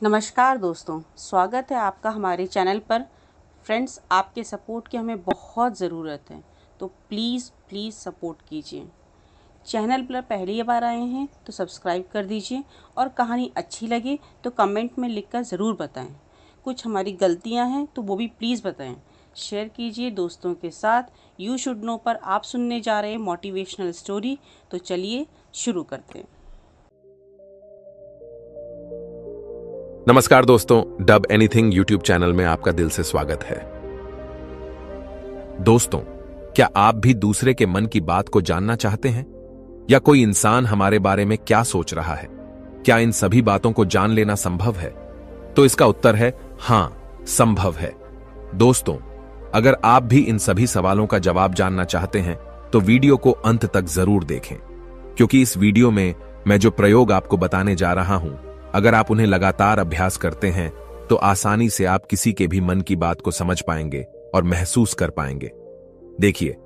नमस्कार दोस्तों, स्वागत है आपका हमारे चैनल पर। फ्रेंड्स, आपके सपोर्ट की हमें बहुत ज़रूरत है, तो प्लीज़ सपोर्ट कीजिए। चैनल पर पहली बार आए हैं तो सब्सक्राइब कर दीजिए और कहानी अच्छी लगे तो कमेंट में लिखकर ज़रूर बताएं। कुछ हमारी गलतियां हैं तो वो भी प्लीज़ बताएं। शेयर कीजिए दोस्तों के साथ। यू शुड नो पर आप सुनने जा रहे हैं मोटिवेशनल स्टोरी। तो चलिए शुरू करते हैं। नमस्कार दोस्तों, डब एनीथिंग यूट्यूब चैनल में आपका दिल से स्वागत है। दोस्तों, क्या आप भी दूसरे के मन की बात को जानना चाहते हैं? या कोई इंसान हमारे बारे में क्या सोच रहा है? क्या इन सभी बातों को जान लेना संभव है? तो इसका उत्तर है हां, संभव है। दोस्तों, अगर आप भी इन सभी सवालों का जवाब जानना चाहते हैं तो वीडियो को अंत तक जरूर देखें, क्योंकि इस वीडियो में मैं जो प्रयोग आपको बताने जा रहा हूं, अगर आप उन्हें लगातार अभ्यास करते हैं तो आसानी से आप किसी के भी मन की बात को समझ पाएंगे और महसूस कर पाएंगे। देखिए,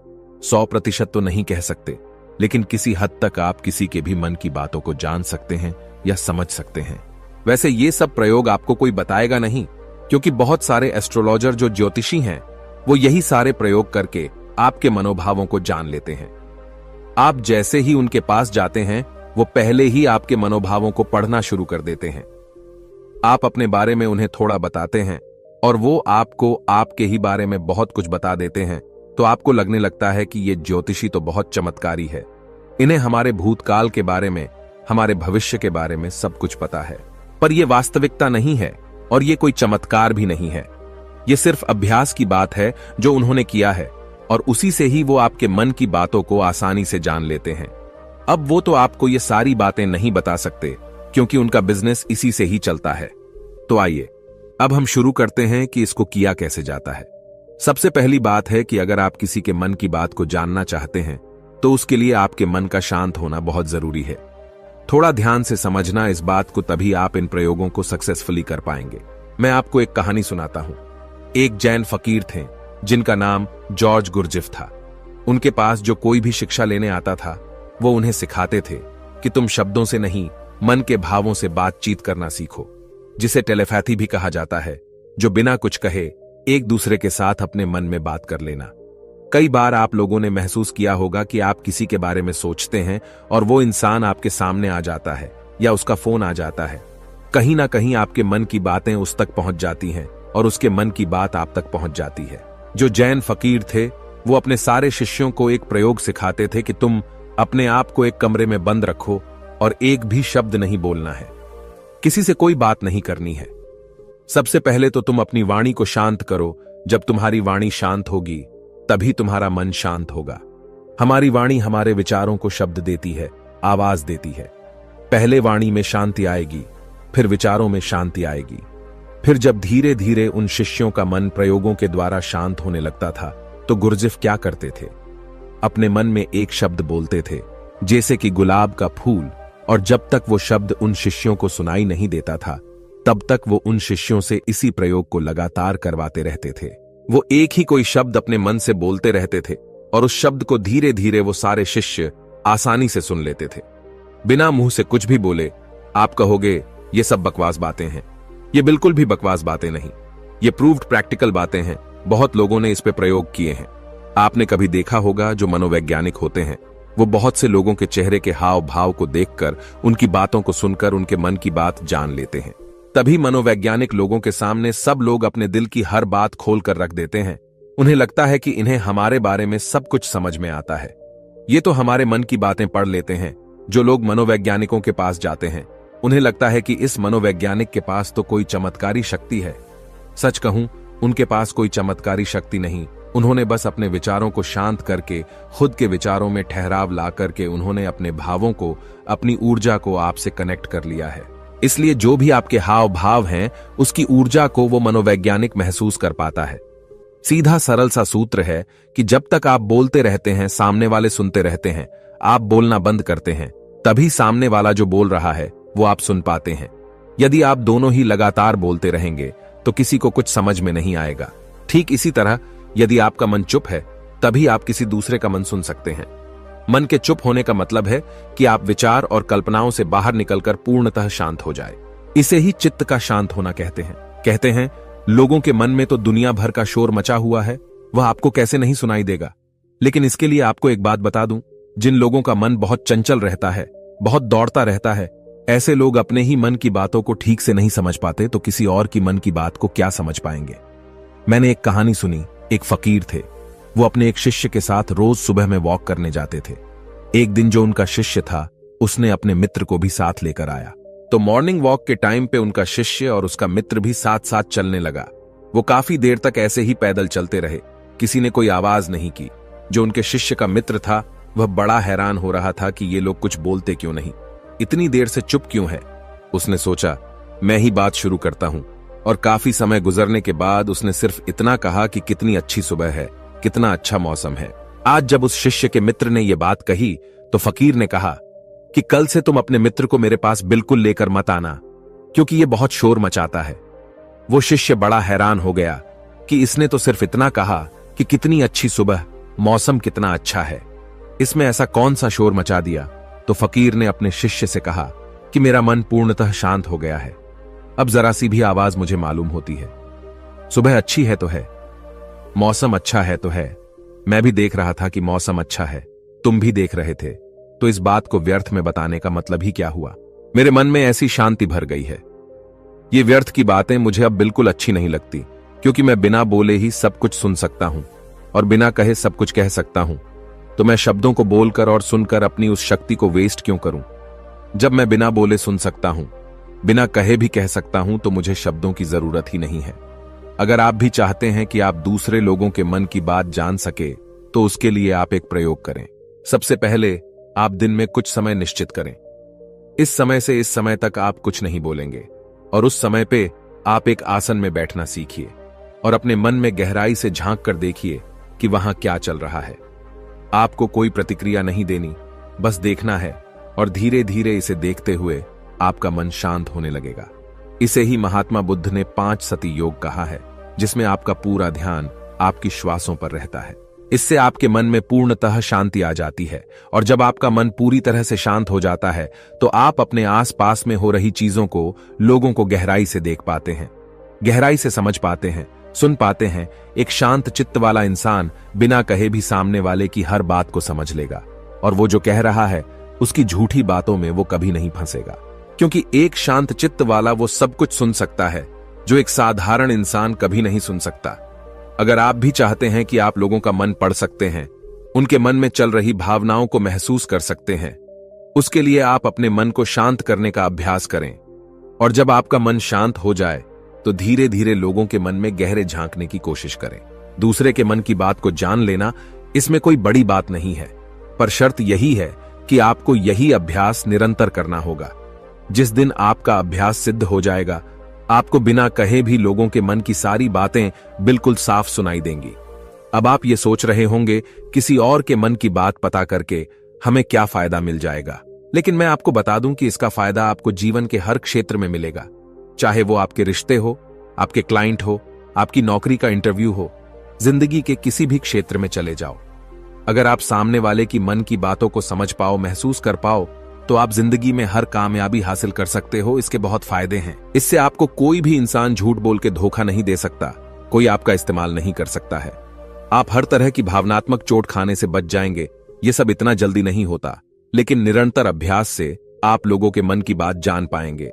100% तो नहीं कह सकते, लेकिन किसी हद तक आप किसी के भी मन की बातों को जान सकते हैं या समझ सकते हैं। वैसे ये सब प्रयोग आपको कोई बताएगा नहीं, क्योंकि बहुत सारे एस्ट्रोलॉजर जो ज्योतिषी हैं वो यही सारे प्रयोग करके आपके मनोभावों को जान लेते हैं। आप जैसे ही उनके पास जाते हैं वो पहले ही आपके मनोभावों को पढ़ना शुरू कर देते हैं। आप अपने बारे में उन्हें थोड़ा बताते हैं और वो आपको आपके ही बारे में बहुत कुछ बता देते हैं, तो आपको लगने लगता है कि ये ज्योतिषी तो बहुत चमत्कारी है। इन्हें हमारे भूतकाल के बारे में, हमारे भविष्य के बारे में सब कुछ पता है। पर यह वास्तविकता नहीं है और ये कोई चमत्कार भी नहीं है। ये सिर्फ अभ्यास की बात है जो उन्होंने किया है, और उसी से ही वो आपके मन की बातों को आसानी से जान लेते हैं। अब वो तो आपको ये सारी बातें नहीं बता सकते, क्योंकि उनका बिजनेस इसी से ही चलता है। तो आइए अब हम शुरू करते हैं कि इसको किया कैसे जाता है। सबसे पहली बात है कि अगर आप किसी के मन की बात को जानना चाहते हैं तो उसके लिए आपके मन का शांत होना बहुत जरूरी है। थोड़ा ध्यान से समझना इस बात को, तभी आप इन प्रयोगों को सक्सेसफुली कर पाएंगे। मैं आपको एक कहानी सुनाता हूं। एक जैन फकीर थे जिनका नाम जॉर्ज गुरजिफ था। उनके पास जो कोई भी शिक्षा लेने आता था वो उन्हें सिखाते थे कि तुम शब्दों से नहीं, मन के भावों से बातचीत करना सीखो, जिसे टेलीपैथी भी कहा जाता है, जो बिना कुछ कहे एक दूसरे के साथ अपने मन में बात कर लेना। कई बार आप लोगों ने महसूस किया होगा कि आप किसी के बारे में सोचते हैं और वो इंसान आपके सामने आ जाता है या उसका फोन आ जाता है। कहीं ना कहीं आपके मन की बातें उस तक पहुंच जाती हैं और उसके मन की बात आप तक पहुंच जाती है। जो जैन फकीर थे वो अपने सारे शिष्यों को एक प्रयोग सिखाते थे कि तुम अपने आप को एक कमरे में बंद रखो और एक भी शब्द नहीं बोलना है, किसी से कोई बात नहीं करनी है। सबसे पहले तो तुम अपनी वाणी को शांत करो। जब तुम्हारी वाणी शांत होगी तभी तुम्हारा मन शांत होगा। हमारी वाणी हमारे विचारों को शब्द देती है, आवाज देती है। पहले वाणी में शांति आएगी, फिर विचारों में शांति आएगी। फिर जब धीरे धीरे उन शिष्यों का मन प्रयोगों के द्वारा शांत होने लगता था तो गुरजिफ क्या करते थे, अपने मन में एक शब्द बोलते थे, जैसे कि गुलाब का फूल, और जब तक वो शब्द उन शिष्यों को सुनाई नहीं देता था तब तक वो उन शिष्यों से इसी प्रयोग को लगातार करवाते रहते थे। वो एक ही कोई शब्द अपने मन से बोलते रहते थे और उस शब्द को धीरे धीरे वो सारे शिष्य आसानी से सुन लेते थे, बिना मुंह से कुछ भी बोले। आप कहोगे ये सब बकवास बातें हैं। ये बिल्कुल भी बकवास बातें नहीं, ये प्रूव्ड प्रैक्टिकल बातें हैं। बहुत लोगों ने इस पे प्रयोग किए हैं। आपने कभी देखा होगा जो मनोवैज्ञानिक होते हैं वो बहुत से लोगों के चेहरे के हाव भाव को देखकर, उनकी बातों को सुनकर उनके मन की बात जान लेते हैं। तभी मनोवैज्ञानिक लोगों के सामने सब लोग अपने दिल की हर बात खोल कर रख देते हैं। उन्हें लगता है कि इन्हें हमारे बारे में सब कुछ समझ में आता है। ये तो हमारे मन की बातें पढ़ लेते हैं। जो लोग मनोवैज्ञानिकों के पास जाते हैं उन्हें लगता है कि इस मनोवैज्ञानिक के पास तो कोई चमत्कारी शक्ति है। सच कहूं, उनके पास कोई चमत्कारी शक्ति नहीं। उन्होंने बस अपने विचारों को शांत करके, खुद के विचारों में ठहराव ला करके उन्होंने अपने भावों को, अपनी ऊर्जा को आपसे कनेक्ट कर लिया है। इसलिए जो भी आपके हाव भाव हैं उसकी ऊर्जा को वो मनोवैज्ञानिक महसूस कर पाता है। सीधा सरल सा सूत्र है कि जब तक आप बोलते रहते हैं सामने वाले सुनते रहते हैं। आप बोलना बंद करते हैं तभी सामने वाला जो बोल रहा है वो आप सुन पाते हैं। यदि आप दोनों ही लगातार बोलते रहेंगे तो किसी को कुछ समझ में नहीं आएगा। ठीक इसी तरह यदि आपका मन चुप है तभी आप किसी दूसरे का मन सुन सकते हैं। मन के चुप होने का मतलब है कि आप विचार और कल्पनाओं से बाहर निकलकर पूर्णतः शांत हो जाए। इसे ही चित्त का शांत होना कहते हैं। कहते हैं लोगों के मन में तो दुनिया भर का शोर मचा हुआ है, वह आपको कैसे नहीं सुनाई देगा। लेकिन इसके लिए आपको एक बात बता दूं, जिन लोगों का मन बहुत चंचल रहता है, बहुत दौड़ता रहता है, ऐसे लोग अपने ही मन की बातों को ठीक से नहीं समझ पाते तो किसी और की मन की बात को क्या समझ पाएंगे। मैंने एक कहानी सुनी। एक फकीर थे, वो अपने एक शिष्य के साथ रोज सुबह में वॉक करने जाते थे। एक दिन जो उनका शिष्य था, उसने अपने मित्र को भी साथ लेकर आया। तो मॉर्निंग वॉक के टाइम पे उनका शिष्य और उसका मित्र भी साथ साथ चलने लगा। वो काफी देर तक ऐसे ही पैदल चलते रहे। किसी ने कोई आवाज नहीं की। जो उनके शिष्य का मित्र था, वह बड़ा हैरान हो रहा था कि ये लोग कुछ बोलते क्यों नहीं, इतनी देर से चुप क्यों है। उसने सोचा मैं ही बात शुरू करता हूं, और काफी समय गुजरने के बाद उसने सिर्फ इतना कहा कि कितनी अच्छी सुबह है, कितना अच्छा मौसम है। आज जब उस शिष्य के मित्र ने यह बात कही तो फकीर ने कहा कि कल से तुम अपने मित्र को मेरे पास बिल्कुल लेकर मत आना, क्योंकि यह बहुत शोर मचाता है। वो शिष्य बड़ा हैरान हो गया कि इसने तो सिर्फ इतना कहा कि कितनी अच्छी सुबह, मौसम कितना अच्छा है, इसमें ऐसा कौन सा शोर मचा दिया। तो फकीर ने अपने शिष्य से कहा कि मेरा मन पूर्णतः शांत हो गया है, अब जरा सी भी आवाज मुझे मालूम होती है। सुबह अच्छी है तो है, मौसम अच्छा है तो है, मैं भी देख रहा था कि मौसम अच्छा है, तुम भी देख रहे थे, तो इस बात को व्यर्थ में बताने का मतलब ही क्या हुआ। मेरे मन में ऐसी शांति भर गई है। ये व्यर्थ की बातें मुझे अब बिल्कुल अच्छी नहीं लगती, क्योंकि मैं बिना बोले ही सब कुछ सुन सकता हूं और बिना कहे सब कुछ कह सकता हूं। तो मैं शब्दों को बोलकर और सुनकर अपनी उस शक्ति को वेस्ट क्यों करूं। जब मैं बिना बोले सुन सकता हूं, बिना कहे भी कह सकता हूं, तो मुझे शब्दों की जरूरत ही नहीं है। अगर आप भी चाहते हैं कि आप दूसरे लोगों के मन की बात जान सके, तो उसके लिए आप एक प्रयोग करें। सबसे पहले आप दिन में कुछ समय निश्चित करें। इस समय से इस समय तक आप कुछ नहीं बोलेंगे, और उस समय पे आप एक आसन में बैठना सीखिए और अपने मन में गहराई से झांक कर देखिए कि वहां क्या चल रहा है। आपको कोई प्रतिक्रिया नहीं देनी, बस देखना है, और धीरे धीरे इसे देखते हुए आपका मन शांत होने लगेगा। इसे ही महात्मा बुद्ध ने 5 सती योग कहा है, जिसमें आपका पूरा ध्यान आपकी श्वासों पर रहता है। इससे आपके मन में पूर्णतः शांति आ जाती है, और जब आपका मन पूरी तरह से शांत हो जाता है तो आप अपने आसपास में हो रही चीजों को, लोगों को गहराई से देख पाते हैं, गहराई से समझ पाते हैं, सुन पाते हैं। एक शांत चित्त वाला इंसान बिना कहे भी सामने वाले की हर बात को समझ लेगा, और वो जो कह रहा है उसकी झूठी बातों में वो कभी नहीं फंसेगा, क्योंकि एक शांत चित्त वाला वो सब कुछ सुन सकता है जो एक साधारण इंसान कभी नहीं सुन सकता। अगर आप भी चाहते हैं कि आप लोगों का मन पढ़ सकते हैं, उनके मन में चल रही भावनाओं को महसूस कर सकते हैं, उसके लिए आप अपने मन को शांत करने का अभ्यास करें। और जब आपका मन शांत हो जाए तो धीरे धीरे लोगों के मन में गहरे झांकने की कोशिश करें। दूसरे के मन की बात को जान लेना, इसमें कोई बड़ी बात नहीं है, पर शर्त यही है कि आपको यही अभ्यास निरंतर करना होगा। जिस दिन आपका अभ्यास सिद्ध हो जाएगा, आपको बिना कहे भी लोगों के मन की सारी बातें बिल्कुल साफ सुनाई देंगी। अब आप ये सोच रहे होंगे किसी और के मन की बात पता करके हमें क्या फायदा मिल जाएगा, लेकिन मैं आपको बता दूं कि इसका फायदा आपको जीवन के हर क्षेत्र में मिलेगा, चाहे वो आपके रिश्ते हो, आपके क्लाइंट हो, आपकी नौकरी का इंटरव्यू हो, जिंदगी के किसी भी क्षेत्र में चले जाओ। अगर आप सामने वाले की मन की बातों को समझ पाओ, महसूस कर पाओ, तो आप जिंदगी में हर कामयाबी हासिल कर सकते हो। इसके बहुत फायदे हैं। इससे आपको कोई भी इंसान झूठ बोल के धोखा नहीं दे सकता, कोई आपका इस्तेमाल नहीं कर सकता है। आप हर तरह की भावनात्मक चोट खाने से बच जाएंगे। ये सब इतना जल्दी नहीं होता, लेकिन निरंतर अभ्यास से आप लोगों के मन की बात जान पाएंगे।